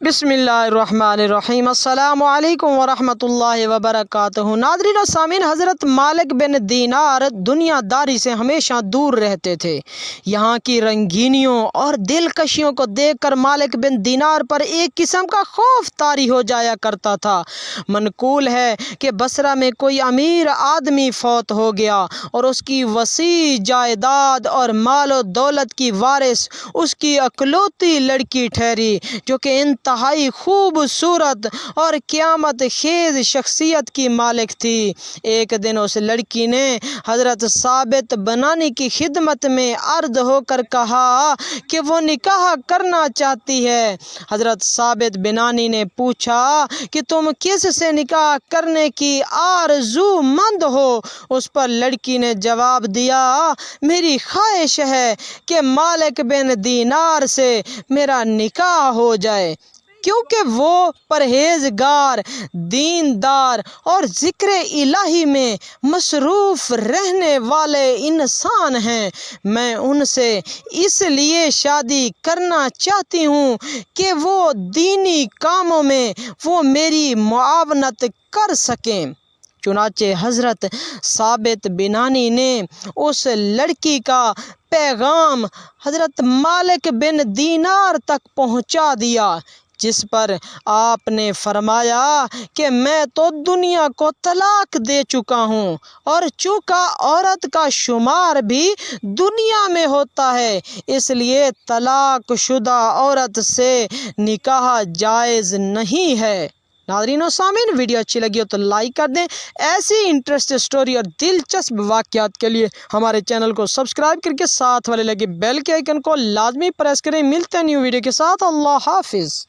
بسم اللہ الرحمن الرحیم۔ السلام علیکم ورحمۃ اللہ وبرکاتہ۔ ناظرین و سامعین، حضرت مالک بن دینار دنیا داری سے ہمیشہ دور رہتے تھے۔ یہاں کی رنگینیوں اور دلکشیوں کو دیکھ کر مالک بن دینار پر ایک قسم کا خوف طاری ہو جایا کرتا تھا۔ منقول ہے کہ بصرہ میں کوئی امیر آدمی فوت ہو گیا اور اس کی وسیع جائیداد اور مال و دولت کی وارث اس کی اکلوتی لڑکی ٹھہری، جو کہ انتہائی خوبصورت اور قیامت خیز شخصیت کی مالک تھی۔ ایک دن اس لڑکی نے حضرت ثابت بنانی کی خدمت میں عرض ہو کر کہا کہ وہ نکاح کرنا چاہتی ہے۔ حضرت ثابت بنانی نے پوچھا کہ تم کس سے نکاح کرنے کی آرزو مند ہو؟ اس پر لڑکی نے جواب دیا، میری خواہش ہے کہ مالک بن دینار سے میرا نکاح ہو جائے، کیونکہ وہ پرہیزگار، دیندار اور ذکر الہی میں مصروف رہنے والے انسان ہیں۔ میں ان سے اس لیے شادی کرنا چاہتی ہوں کہ وہ دینی کاموں میں وہ میری معاونت کر سکیں۔ چنانچہ حضرت ثابت بنانی نے اس لڑکی کا پیغام حضرت مالک بن دینار تک پہنچا دیا، جس پر آپ نے فرمایا کہ میں تو دنیا کو طلاق دے چکا ہوں، اور چونکہ عورت کا شمار بھی دنیا میں ہوتا ہے، اس لیے طلاق شدہ عورت سے نکاح جائز نہیں ہے۔ ناظرین و سامعین، ویڈیو اچھی لگی ہو تو لائک کر دیں۔ ایسی انٹرسٹ سٹوری اور دلچسپ واقعات کے لیے ہمارے چینل کو سبسکرائب کر کے ساتھ والے لگے بیل کے آئیکن کو لازمی پریس کریں۔ ملتے ہیں نیو ویڈیو کے ساتھ۔ اللہ حافظ۔